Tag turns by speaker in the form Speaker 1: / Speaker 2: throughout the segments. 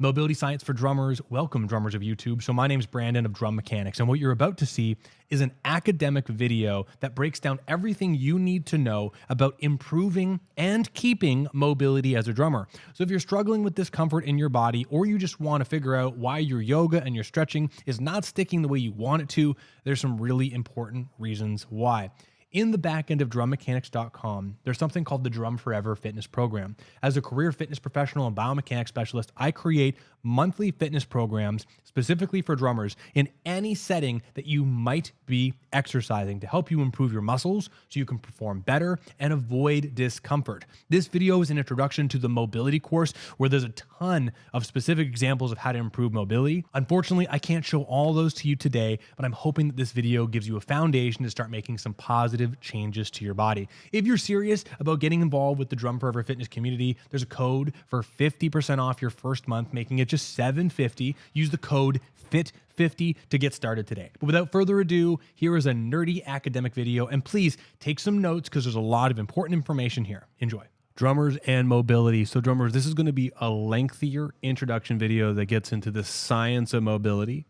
Speaker 1: Mobility Science for Drummers. Welcome, drummers of YouTube. So my name's Brandon of Drum Mechanics, and what you're about to see is an academic video that breaks down everything you need to know about improving and keeping mobility as a drummer. So if you're struggling with discomfort in your body, or you just want to figure out why your yoga and your stretching is not sticking the way you want it to, there's some really important reasons why. In the back end of drummechanics.com, there's something called the Drum Forever Fitness Program. As a career fitness professional and biomechanics specialist, I create monthly fitness programs specifically for drummers in any setting that you might be exercising to help you improve your muscles so you can perform better and avoid discomfort. This video is an introduction to the mobility course where there's a ton of specific examples of how to improve mobility. Unfortunately, I can't show all those to you today, but I'm hoping that this video gives you a foundation to start making some positive changes to your body. If you're serious about getting involved with the Drum Forever Fitness community, there's a code for 50% off your first month, making it just $750. Use the code FIT50 to get started today. But without further ado, here is a nerdy academic video, and please take some notes because there's a lot of important information here. Enjoy. Drummers and mobility. So drummers, this is going to be a lengthier introduction video that gets into the science of mobility.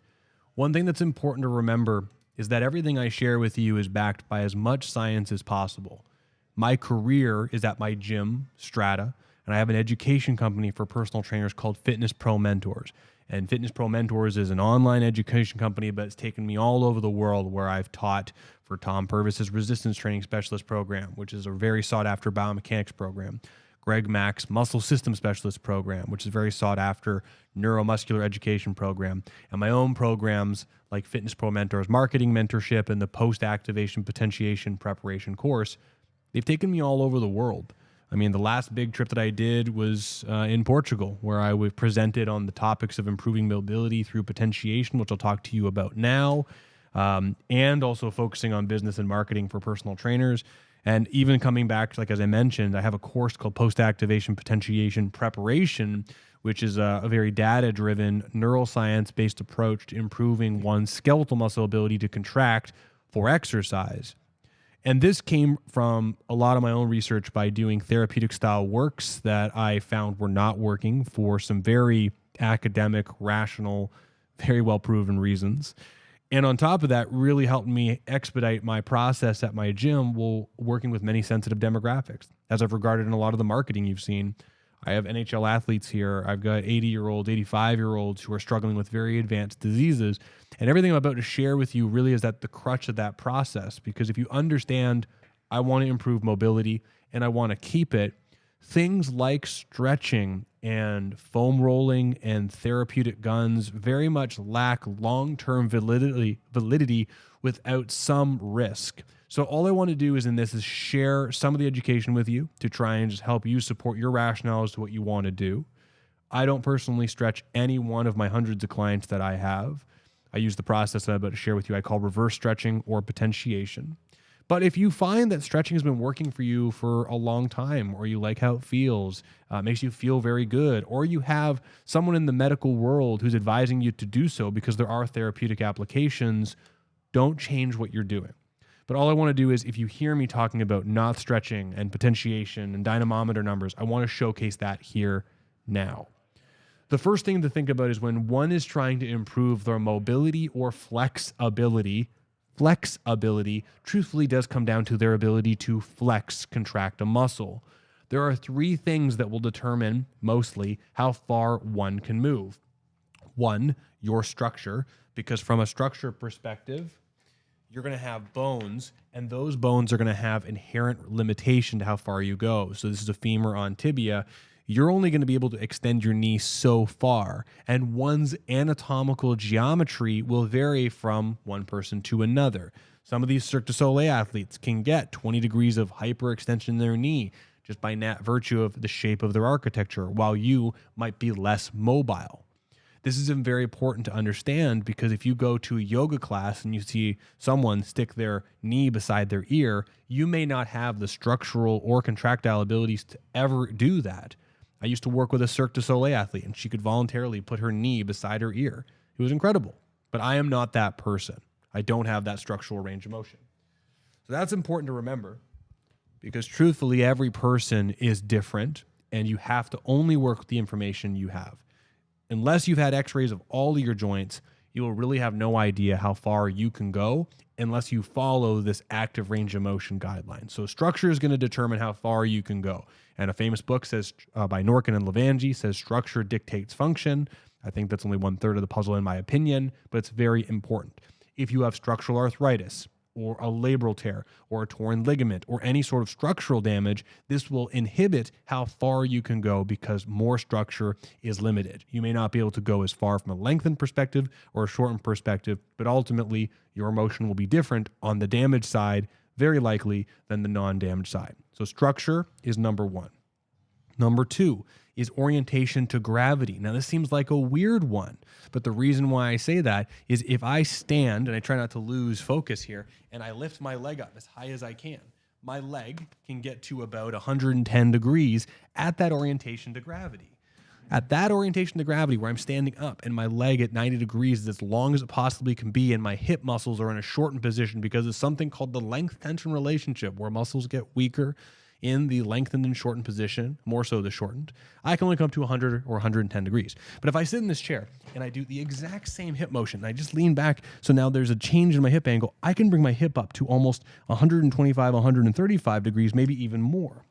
Speaker 1: One thing that's important to remember is that everything I share with you is backed by as much science as possible. My career is at my gym, Strata, and I have an education company for personal trainers called Fitness Pro Mentors. And Fitness Pro Mentors is an online education company, but it's taken me all over the world where I've taught for Tom Purvis's Resistance Training Specialist program, which is a very sought-after biomechanics program. Greg Mack's Muscle System Specialist program, which is a very sought-after neuromuscular education program, and my own programs like Fitness Pro Mentors Marketing Mentorship and the Post-Activation Potentiation Preparation course. They've taken me all over the world. I mean, the last big trip that I did was in Portugal, where I was presented on the topics of improving mobility through potentiation, which I'll talk to you about now, and also focusing on business and marketing for personal trainers. And even coming back, like as I mentioned, I have a course called Post-Activation Potentiation Preparation, which is a very data-driven, neuroscience-based approach to improving one's skeletal muscle ability to contract for exercise. And this came from a lot of my own research by doing therapeutic style works that I found were not working for some very academic, rational, very well-proven reasons. And on top of that, really helped me expedite my process at my gym while working with many sensitive demographics. As I've regarded in a lot of the marketing you've seen, I have NHL athletes here. I've got 80-year-olds, 85-year-olds who are struggling with very advanced diseases. And everything I'm about to share with you really is at the crutch of that process. Because if you understand, I want to improve mobility and I want to keep it, things like stretching and foam rolling and therapeutic guns very much lack long-term validity without some risk. So all I want to do is share some of the education with you to try and just help you support your rationale as to what you want to do. I don't personally stretch any one of my hundreds of clients that I have. I use the process that I'm about to share with you I call reverse stretching or potentiation. But if you find that stretching has been working for you for a long time, or you like how it feels, makes you feel very good, or you have someone in the medical world who's advising you to do so because there are therapeutic applications, don't change what you're doing. But all I want to do is if you hear me talking about not stretching and potentiation and dynamometer numbers, I want to showcase that here now. The first thing to think about is when one is trying to improve their mobility or flexibility truthfully does come down to their ability to contract a muscle. There are three things that will determine mostly how far one can move. One, your structure, because from a structure perspective, you're going to have bones, and those bones are going to have inherent limitation to how far you go. So this is a femur on tibia. You're only going to be able to extend your knee so far, and one's anatomical geometry will vary from one person to another. Some of these Cirque du Soleil athletes can get 20 degrees of hyperextension in their knee just by virtue of the shape of their architecture, while you might be less mobile. This is very important to understand because if you go to a yoga class and you see someone stick their knee beside their ear, you may not have the structural or contractile abilities to ever do that. I used to work with a Cirque du Soleil athlete, and she could voluntarily put her knee beside her ear. It was incredible, but I am not that person. I don't have that structural range of motion. So that's important to remember because truthfully, every person is different, and you have to only work with the information you have. unless you've had x-rays of all of your joints, you will really have no idea how far you can go unless you follow this active range of motion guideline. So structure is going to determine how far you can go. And a famous book says by Norkin and Levangie says structure dictates function. I think that's only 1/3 of the puzzle in my opinion, but it's very important. If you have structural arthritis or a labral tear or a torn ligament or any sort of structural damage, this will inhibit how far you can go because more structure is limited. You may not be able to go as far from a lengthened perspective or a shortened perspective, but ultimately your motion will be different on the damaged side, very likely, than the non-damaged side. So structure is number one. Number two is orientation to gravity. Now, this seems like a weird one, but the reason why I say that is if I stand, and I try not to lose focus here, and I lift my leg up as high as I can, my leg can get to about 110 degrees at that orientation to gravity. At that orientation to gravity where I'm standing up and my leg at 90 degrees is as long as it possibly can be and my hip muscles are in a shortened position because of something called the length-tension relationship where muscles get weaker in the lengthened and shortened position, more so the shortened, I can only come to 100 or 110 degrees. But if I sit in this chair and I do the exact same hip motion, and I just lean back, so now there's a change in my hip angle, I can bring my hip up to almost 125, 135 degrees, maybe even more.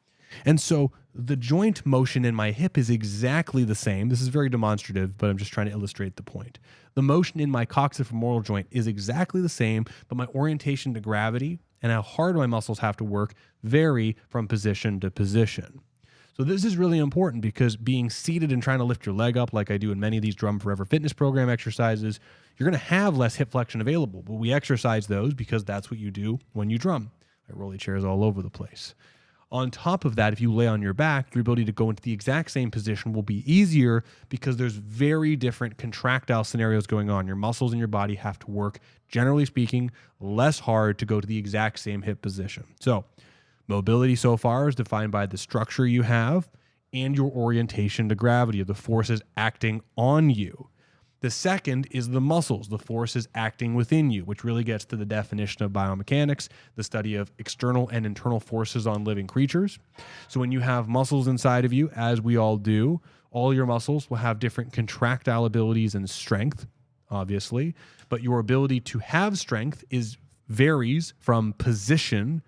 Speaker 1: And so the joint motion in my hip is exactly the same. This is very demonstrative, but I'm just trying to illustrate the point. The motion in my coxifemoral joint is exactly the same, but my orientation to gravity and how hard my muscles have to work vary from position to position. So this is really important because being seated and trying to lift your leg up like I do in many of these Drum Forever fitness program exercises, you're going to have less hip flexion available, but we exercise those because that's what you do when you drum. I rolly chairs all over the place. On top of that, if you lay on your back, your ability to go into the exact same position will be easier because there's very different contractile scenarios going on. Your muscles in your body have to work, generally speaking, less hard to go to the exact same hip position. So mobility so far is defined by the structure you have and your orientation to gravity of the forces acting on you. The second is the muscles, the forces acting within you, which really gets to the definition of biomechanics, the study of external and internal forces on living creatures. So when you have muscles inside of you, as we all do, all your muscles will have different contractile abilities and strength, obviously, but your ability to have strength varies from position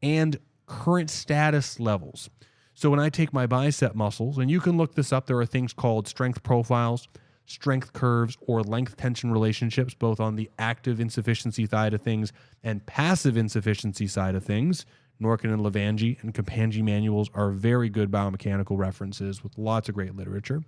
Speaker 1: and current status levels. So when I take my bicep muscles, and you can look this up, there are things called strength profiles, strength curves, or length tension relationships, both on the active insufficiency side of things and passive insufficiency side of things. Norkin and Levangie and Campanji manuals are very good biomechanical references with lots of great literature.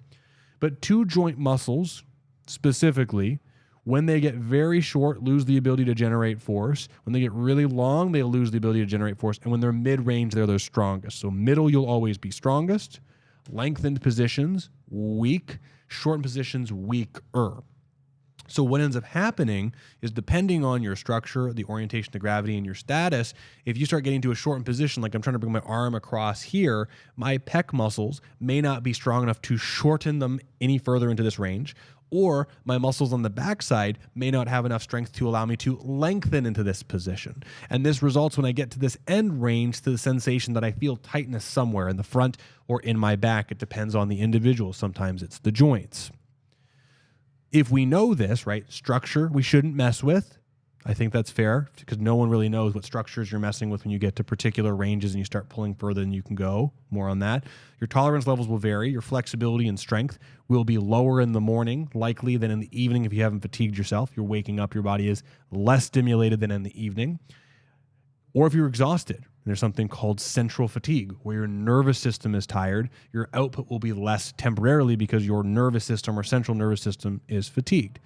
Speaker 1: But two joint muscles, specifically, when they get very short, lose the ability to generate force. When they get really long, they lose the ability to generate force. And when they're mid-range, they're their strongest. So middle, you'll always be strongest. Lengthened positions, weak. Shortened positions, weaker. So what ends up happening is depending on your structure, the orientation to gravity, and your status, if you start getting to a shortened position, like I'm trying to bring my arm across here, my pec muscles may not be strong enough to shorten them any further into this range, or my muscles on the backside may not have enough strength to allow me to lengthen into this position. And this results when I get to this end range to the sensation that I feel tightness somewhere in the front or in my back. It depends on the individual. Sometimes it's the joints. If we know this, right, structure we shouldn't mess with. I think that's fair because no one really knows what structures you're messing with when you get to particular ranges and you start pulling further than you can go. More on that. Your tolerance levels will vary. Your flexibility and strength will be lower in the morning, likely, than in the evening if you haven't fatigued yourself. You're waking up, your body is less stimulated than in the evening. Or if you're exhausted, there's something called central fatigue, where your nervous system is tired. Your output will be less temporarily because your nervous system or central nervous system is fatigued.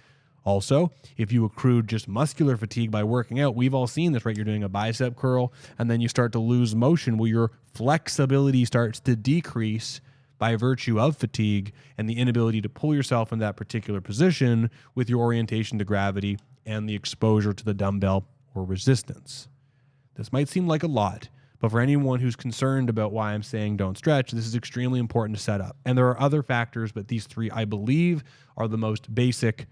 Speaker 1: Also, if you accrued just muscular fatigue by working out, we've all seen this, right? You're doing a bicep curl, and then you start to lose motion where your flexibility starts to decrease by virtue of fatigue and the inability to pull yourself in that particular position with your orientation to gravity and the exposure to the dumbbell or resistance. This might seem like a lot, but for anyone who's concerned about why I'm saying don't stretch, this is extremely important to set up. And there are other factors, but these three, I believe, are the most basic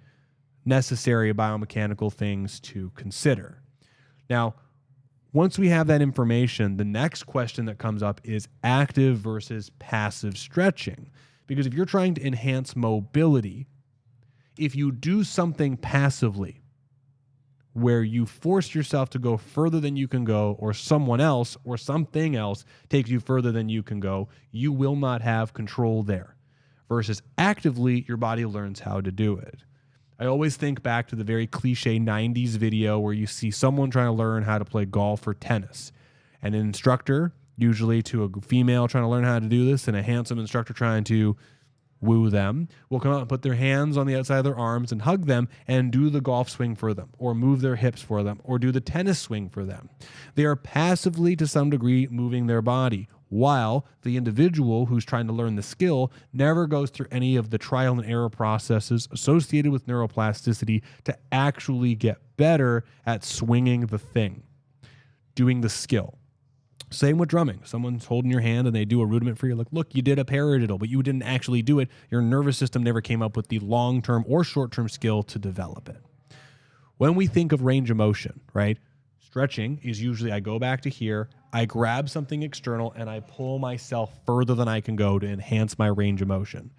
Speaker 1: necessary biomechanical things to consider. Now, once we have that information, the next question that comes up is active versus passive stretching, Because if you're trying to enhance mobility, if you do something passively where you force yourself to go further than you can go, or someone else or something else takes you further than you can go, you will not have control there. Versus actively, your body learns how to do it. I always think back to the very cliche 90s video where you see someone trying to learn how to play golf or tennis. And an instructor, usually to a female trying to learn how to do this, and a handsome instructor trying to woo them, will come out and put their hands on the outside of their arms and hug them and do the golf swing for them, or move their hips for them, or do the tennis swing for them. They are passively, to some degree, moving their body, while the individual who's trying to learn the skill never goes through any of the trial and error processes associated with neuroplasticity to actually get better at swinging the thing, doing the skill. Same with drumming. Someone's holding your hand and they do a rudiment for you. Like, look, you did a paradiddle, but you didn't actually do it. Your nervous system never came up with the long-term or short-term skill to develop it. When we think of range of motion, right? Stretching is usually I go back to here, I grab something external, and I pull myself further than I can go to enhance my range of motion.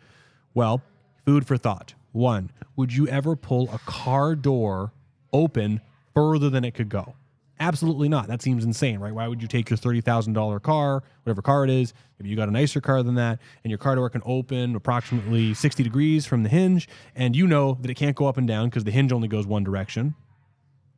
Speaker 1: Well, food for thought. 1, would you ever pull a car door open further than it could go? Absolutely not. That seems insane, right? Why would you take your $30,000 car, whatever car it is, maybe you got a nicer car than that, and your car door can open approximately 60 degrees from the hinge, and you know that it can't go up and down because the hinge only goes one direction,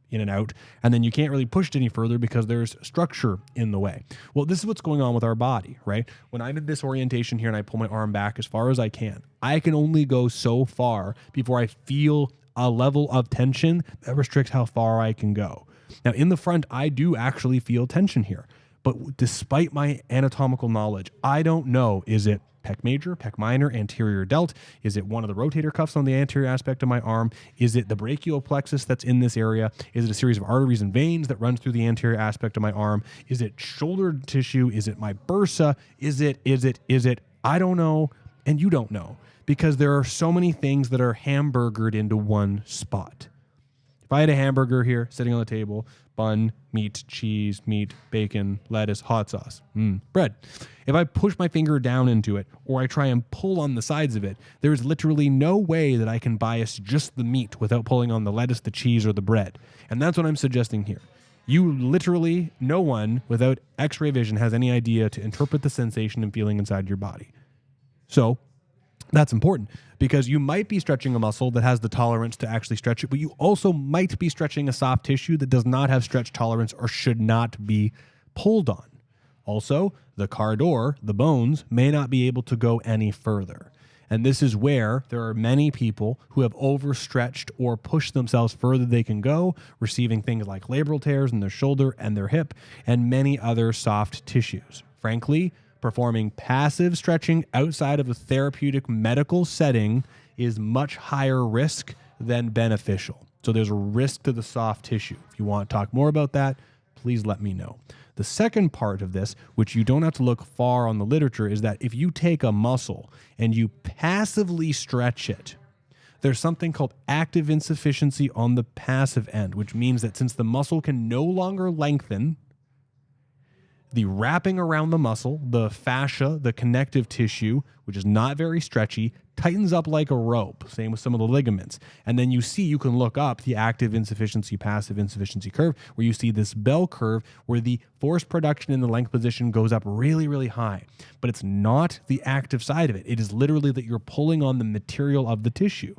Speaker 1: in and out, and then you can't really push it any further because there's structure in the way. Well, this is what's going on with our body, right? When I'm in this orientation here and I pull my arm back as far as I can only go so far before I feel a level of tension that restricts how far I can go. Now, in the front, I do actually feel tension here. But despite my anatomical knowledge, I don't know, is it pec major, pec minor, anterior delt? Is it one of the rotator cuffs on the anterior aspect of my arm? Is it the brachial plexus that's in this area? Is it a series of arteries and veins that runs through the anterior aspect of my arm? Is it shoulder tissue? Is it my bursa? Is it? I don't know, and you don't know, because there are so many things that are hamburgered into one spot. If I had a hamburger here sitting on the table, bun, meat, cheese, meat, bacon, lettuce, hot sauce, bread. If I push my finger down into it, or I try and pull on the sides of it, there's literally no way that I can bias just the meat without pulling on the lettuce, the cheese, or the bread. And that's what I'm suggesting here. You literally, no one without X-ray vision has any idea to interpret the sensation and feeling inside your body. So that's important, because you might be stretching a muscle that has the tolerance to actually stretch it, but you also might be stretching a soft tissue that does not have stretch tolerance or should not be pulled on. Also, the car door, the bones, may not be able to go any further. And this is where there are many people who have overstretched or pushed themselves further than they can go, receiving things like labral tears in their shoulder and their hip, and many other soft tissues. Frankly, performing passive stretching outside of a therapeutic medical setting is much higher risk than beneficial. So there's a risk to the soft tissue. If you want to talk more about that, please let me know. The second part of this, which you don't have to look far on the literature, is that if you take a muscle and you passively stretch it, there's something called active insufficiency on the passive end, which means that since the muscle can no longer lengthen, the wrapping around the muscle, the fascia, the connective tissue, which is not very stretchy, tightens up like a rope. Same with some of the ligaments. And then you can look up the active insufficiency, passive insufficiency curve, where you see this bell curve where the force production in the length position goes up really, really high. But it's not the active side of it. It is literally that you're pulling on the material of the tissue.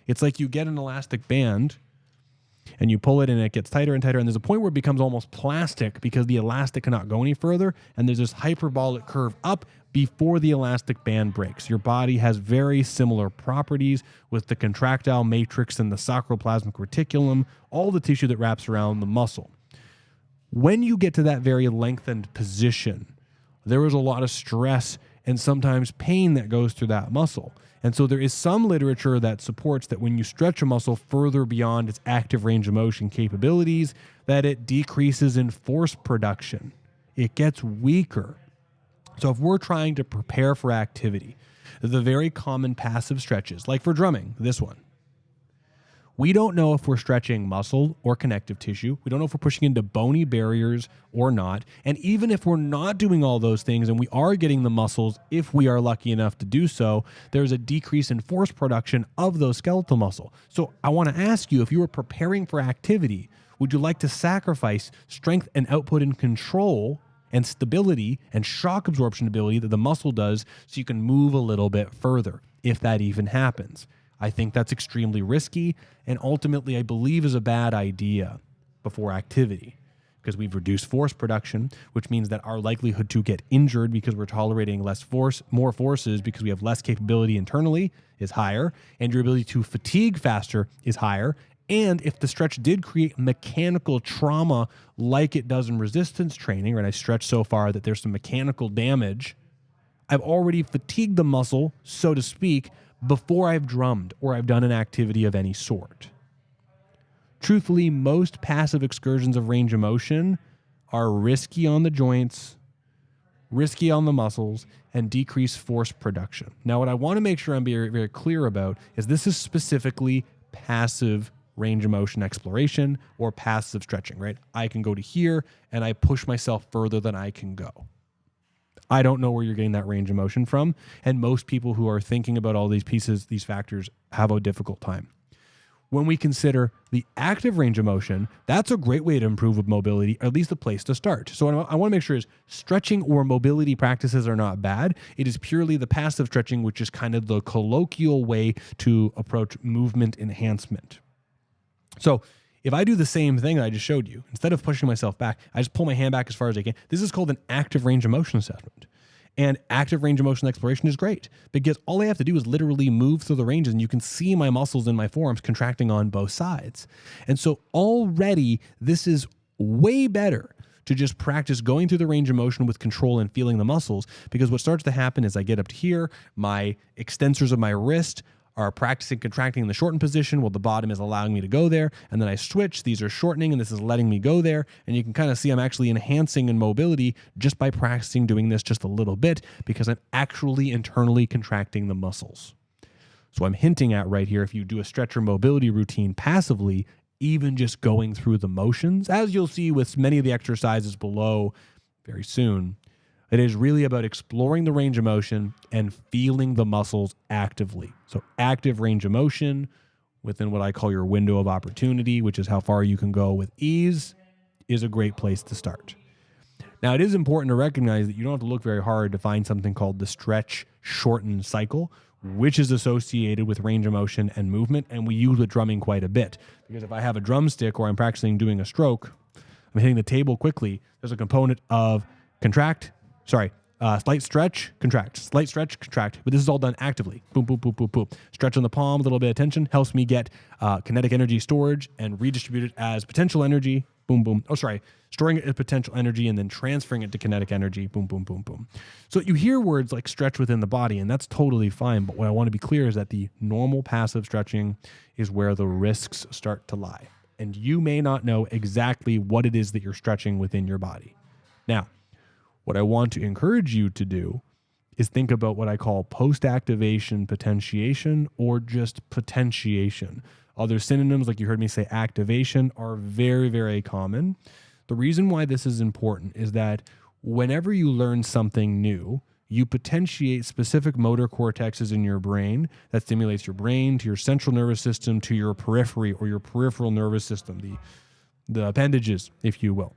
Speaker 1: It's like you get an elastic band and you pull it and it gets tighter and tighter, and there's a point where it becomes almost plastic because the elastic cannot go any further, and there's this hyperbolic curve up before the elastic band breaks. Your body has very similar properties with the contractile matrix and the sacroplasmic reticulum, all the tissue that wraps around the muscle. When you get to that very lengthened position, there is a lot of stress and sometimes pain that goes through that muscle. And so there is some literature that supports that when you stretch a muscle further beyond its active range of motion capabilities, that it decreases in force production. It gets weaker. So if we're trying to prepare for activity, the very common passive stretches, like for drumming, this one, We don't know if we're stretching muscle or connective tissue. We don't know if we're pushing into bony barriers or not. And even if we're not doing all those things and we are getting the muscles, if we are lucky enough to do so, there's a decrease in force production of those skeletal muscle. So I want to ask you, if you were preparing for activity, would you like to sacrifice strength and output and control and stability and shock absorption ability that the muscle does so you can move a little bit further, if that even happens? I think that's extremely risky and ultimately I believe is a bad idea before activity, because we've reduced force production, which means that our likelihood to get injured because we're tolerating less force, more forces because we have less capability internally is higher, and your ability to fatigue faster is higher. And if the stretch did create mechanical trauma like it does in resistance training, right? I stretch so far that there's some mechanical damage, I've already fatigued the muscle, so to speak, before I've drummed or I've done an activity of any sort. Truthfully, most passive excursions of range of motion are risky on the joints, risky on the muscles, and decrease force production. Now, what I want to make sure I'm very, very clear about is this is specifically passive range of motion exploration or passive stretching, right? I can go to here and I push myself further than I can go. I don't know where you're getting that range of motion from. And most people who are thinking about all these pieces, these factors, have a difficult time. When we consider the active range of motion, that's a great way to improve with mobility, or at least the place to start. So I want to make sure is stretching or mobility practices are not bad. It is purely the passive stretching, which is kind of the colloquial way to approach movement enhancement. So if I do the same thing that I just showed you, instead of pushing myself back, I just pull my hand back as far as I can. This is called an active range of motion assessment. And active range of motion exploration is great because all I have to do is literally move through the ranges and you can see my muscles in my forearms contracting on both sides. And so already this is way better to just practice going through the range of motion with control and feeling the muscles, because what starts to happen is I get up to here, my extensors of my wrist are practicing contracting in the shortened position while the bottom is allowing me to go there. And then I switch, these are shortening and this is letting me go there. And you can kind of see I'm actually enhancing in mobility just by practicing doing this just a little bit, because I'm actually internally contracting the muscles. So I'm hinting at right here, if you do a stretch or mobility routine passively, even just going through the motions, as you'll see with many of the exercises below very soon, it is really about exploring the range of motion and feeling the muscles actively. So active range of motion within what I call your window of opportunity, which is how far you can go with ease, is a great place to start. Now, it is important to recognize that you don't have to look very hard to find something called the stretch shorten cycle, which is associated with range of motion and movement. And we use with drumming quite a bit, because if I have a drumstick or I'm practicing doing a stroke, I'm hitting the table quickly, there's a component of slight stretch, contract, slight stretch, contract. But this is all done actively. Boom, boom, boom, boom, boom. Stretch on the palm, a little bit of tension, helps me get kinetic energy storage and redistribute it as potential energy. Boom, boom. Storing it as potential energy and then transferring it to kinetic energy. Boom, boom, boom, boom. So you hear words like stretch within the body, and that's totally fine. But what I want to be clear is that the normal passive stretching is where the risks start to lie. And you may not know exactly what it is that you're stretching within your body. Now, what I want to encourage you to do is think about what I call post-activation potentiation, or just potentiation. Other synonyms, like you heard me say activation, are very, very common. The reason why this is important is that whenever you learn something new, you potentiate specific motor cortexes in your brain that stimulates your brain to your central nervous system to your periphery or your peripheral nervous system, the appendages, if you will.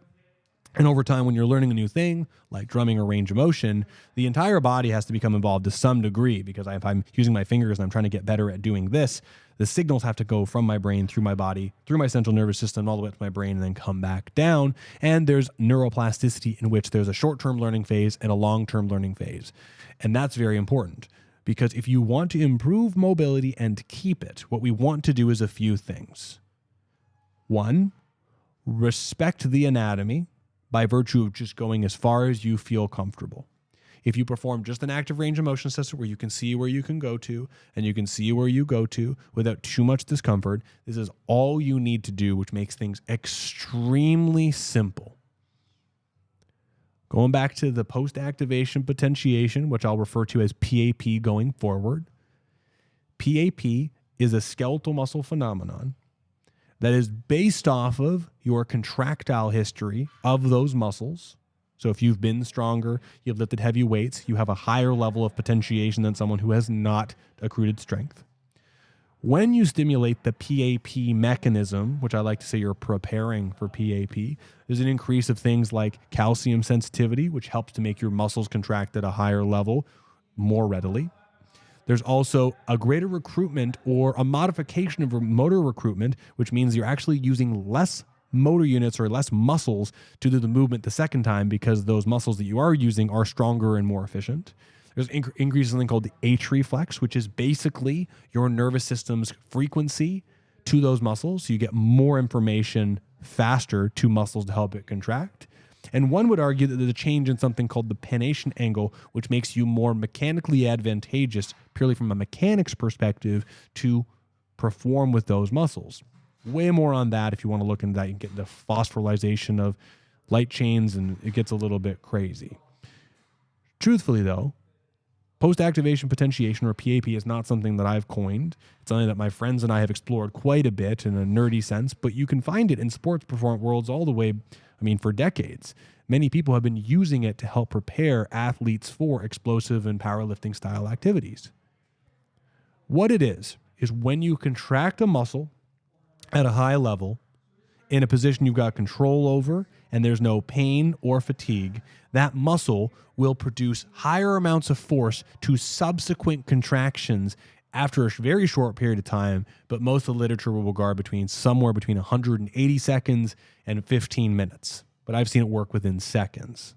Speaker 1: And over time, when you're learning a new thing, like drumming or range of motion, the entire body has to become involved to some degree, because if I'm using my fingers and I'm trying to get better at doing this, the signals have to go from my brain through my body, through my central nervous system, all the way up to my brain, and then come back down. And there's neuroplasticity, in which there's a short-term learning phase and a long-term learning phase. And that's very important, because if you want to improve mobility and keep it, what we want to do is a few things. One, respect the anatomy by virtue of just going as far as you feel comfortable. If you perform just an active range of motion assessment where you can see where you can go to and you can see where you go to without too much discomfort, this is all you need to do, which makes things extremely simple. Going back to the post-activation potentiation, which I'll refer to as PAP going forward. PAP is a skeletal muscle phenomenon that is based off of your contractile history of those muscles. So if you've been stronger, you've lifted heavy weights, you have a higher level of potentiation than someone who has not accrued strength. When you stimulate the PAP mechanism, which I like to say you're preparing for PAP, there's an increase of things like calcium sensitivity, which helps to make your muscles contract at a higher level more readily. There's also a greater recruitment or a modification of motor recruitment, which means you're actually using less motor units or less muscles to do the movement the second time because those muscles that you are using are stronger and more efficient. There's increases in something called the H reflex, which is basically your nervous system's frequency to those muscles. So you get more information faster to muscles to help it contract. And one would argue that there's a change in something called the pennation angle, which makes you more mechanically advantageous, purely from a mechanics perspective, to perform with those muscles. Way more on that if you want to look into that. You can get the phosphorylation of light chains, and it gets a little bit crazy. Truthfully, though, post-activation potentiation, or PAP, is not something that I've coined. It's something that my friends and I have explored quite a bit in a nerdy sense, but you can find it in sports performance worlds all the way, for decades. Many people have been using it to help prepare athletes for explosive and powerlifting style activities. What it is when you contract a muscle at a high level in a position you've got control over and there's no pain or fatigue, that muscle will produce higher amounts of force to subsequent contractions after a very short period of time, but most of the literature will regard somewhere between 180 seconds and 15 minutes. But I've seen it work within seconds.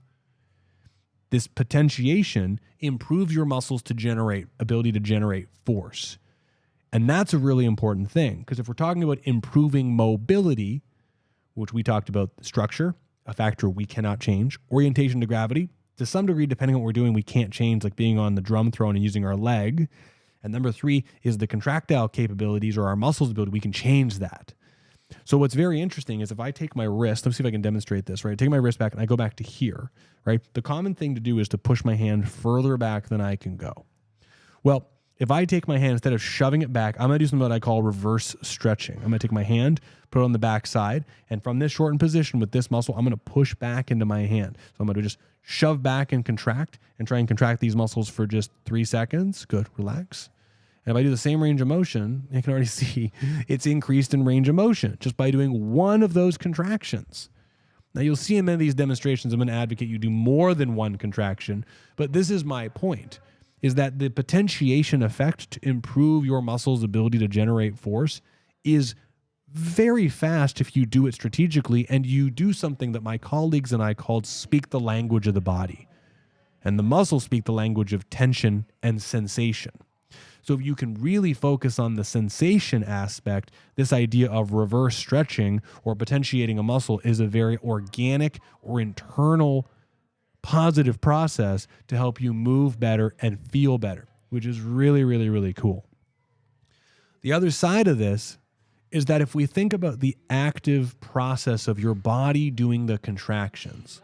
Speaker 1: This potentiation improves your muscles ability to generate force. And that's a really important thing, because if we're talking about improving mobility, which we talked about, structure, a factor we cannot change, orientation to gravity, to some degree, depending on what we're doing, we can't change, like being on the drum throne and using our leg. And number 3 is the contractile capabilities, or our muscles ability. We can change that. So what's very interesting is if I take my wrist, let's see if I can demonstrate this, right? Take my wrist back and I go back to here, right? The common thing to do is to push my hand further back than I can go. Well, if I take my hand, instead of shoving it back, I'm going to do something that I call reverse stretching. I'm going to take my hand, put it on the back side, and from this shortened position with this muscle, I'm going to push back into my hand. So I'm going to just shove back and contract and try and contract these muscles for just 3 seconds. Good, relax. And if I do the same range of motion, you can already see it's increased in range of motion just by doing one of those contractions. Now, you'll see in many of these demonstrations, I'm going to advocate you do more than one contraction, but this is my point, is that the potentiation effect to improve your muscles' ability to generate force is very fast if you do it strategically and you do something that my colleagues and I called speak the language of the body. And the muscles speak the language of tension and sensation. So if you can really focus on the sensation aspect, this idea of reverse stretching or potentiating a muscle is a very organic or internal positive process to help you move better and feel better, which is really, really, really cool. The other side of this is that if we think about the active process of your body doing the contractions,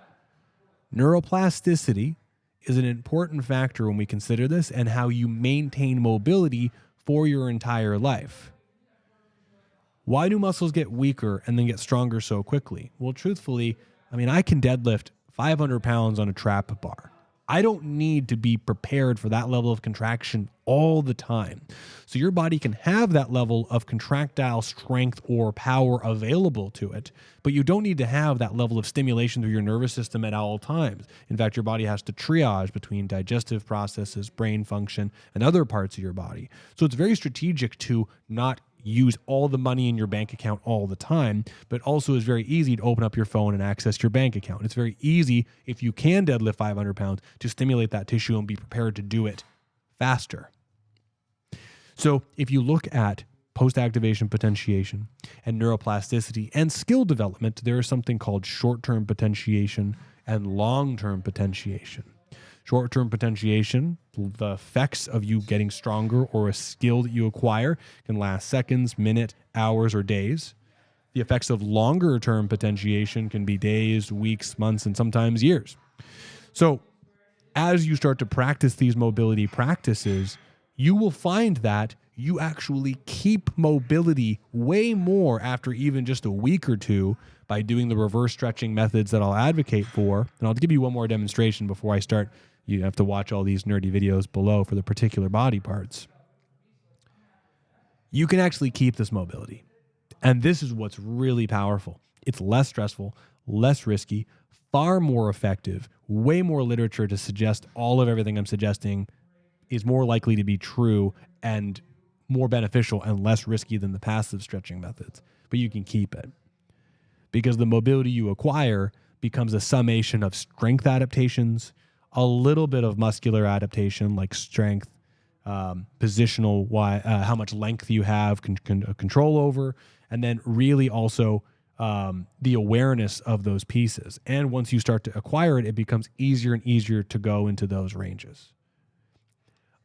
Speaker 1: neuroplasticity is an important factor when we consider this and how you maintain mobility for your entire life. Why do muscles get weaker and then get stronger so quickly? Well, truthfully, I can deadlift 500 pounds on a trap bar. I don't need to be prepared for that level of contraction all the time. So your body can have that level of contractile strength or power available to it, but you don't need to have that level of stimulation through your nervous system at all times. In fact, your body has to triage between digestive processes, brain function, and other parts of your body. So it's very strategic to not use all the money in your bank account all the time, but also is very easy to open up your phone and access your bank account. It's very easy, if you can deadlift 500 pounds, to stimulate that tissue and be prepared to do it faster. So if you look at post-activation potentiation and neuroplasticity and skill development, there is something called short-term potentiation and long-term potentiation. Short-term potentiation, the effects of you getting stronger or a skill that you acquire can last seconds, minutes, hours, or days. The effects of longer-term potentiation can be days, weeks, months, and sometimes years. So as you start to practice these mobility practices, you will find that you actually keep mobility way more after even just a week or two by doing the reverse stretching methods that I'll advocate for. And I'll give you one more demonstration before I start. You have to watch all these nerdy videos below for the particular body parts. You can actually keep this mobility. And this is what's really powerful. It's less stressful, less risky, far more effective, way more literature to suggest all of everything I'm suggesting is more likely to be true and more beneficial and less risky than the passive stretching methods. But you can keep it because the mobility you acquire becomes a summation of strength adaptations, a little bit of muscular adaptation like strength, positional, how much length you have control over, and then really also the awareness of those pieces. And once you start to acquire it, it becomes easier and easier to go into those ranges.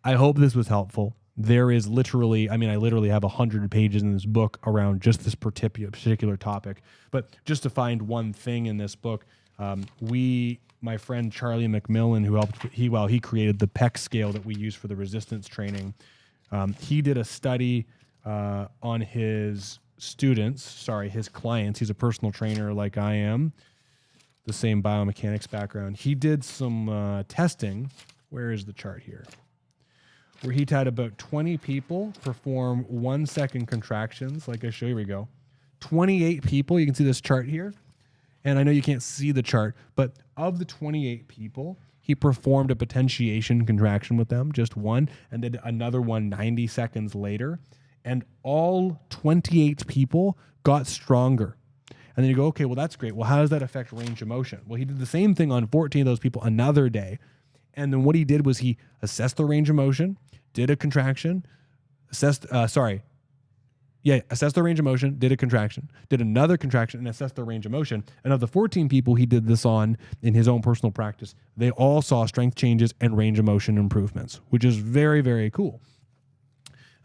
Speaker 1: I hope this was helpful. There is literally, I literally have 100 pages in this book around just this particular topic. But just to find one thing in this book, my friend Charlie McMillan, he created the PEC scale that we use for the resistance training. He did a study on his clients. He's a personal trainer like I am, the same biomechanics background. He did some testing. Where is the chart here? Where he had about 20 people perform 1 second contractions. Like I show you, here we go. 28 people, you can see this chart here. And I know you can't see the chart, but of the 28 people, he performed a potentiation contraction with them, just one, and did another one 90 seconds later. And all 28 people got stronger. And then you go, okay, well, that's great. Well, how does that affect range of motion? Well, he did the same thing on 14 of those people another day. And then what he did was he assessed the range of motion, did a contraction, assessed the range of motion, did a contraction, did another contraction, and assessed the range of motion. And of the 14 people he did this on in his own personal practice, they all saw strength changes and range of motion improvements, which is very, very cool.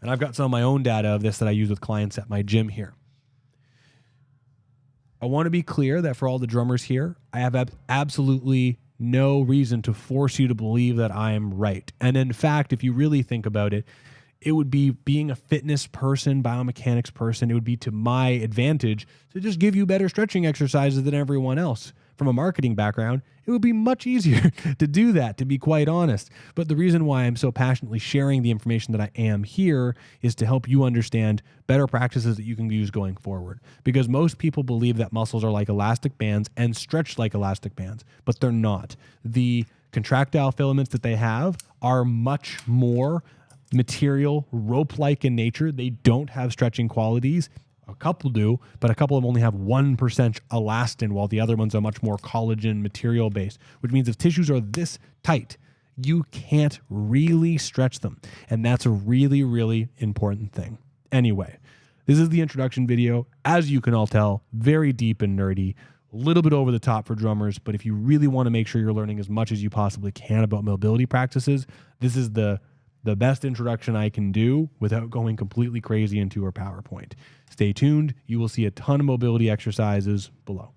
Speaker 1: And I've got some of my own data of this that I use with clients at my gym here. I want to be clear that for all the drummers here, I have absolutely no reason to force you to believe that I am right. And in fact, if you really think about it, it would be being a fitness person, biomechanics person, it would be to my advantage to just give you better stretching exercises than everyone else. From a marketing background, it would be much easier to do that, to be quite honest. But the reason why I'm so passionately sharing the information that I am here is to help you understand better practices that you can use going forward. Because most people believe that muscles are like elastic bands and stretch like elastic bands, but they're not. The contractile filaments that they have are much more material, rope-like in nature. They don't have stretching qualities. A couple do, but a couple of them only have 1% elastin, while the other ones are much more collagen material based, which means if tissues are this tight, you can't really stretch them. And that's a really, really important thing. Anyway, this is the introduction video. As you can all tell, very deep and nerdy, a little bit over the top for drummers, but if you really want to make sure you're learning as much as you possibly can about mobility practices, this is the best introduction I can do without going completely crazy into our PowerPoint. Stay tuned. You will see a ton of mobility exercises below.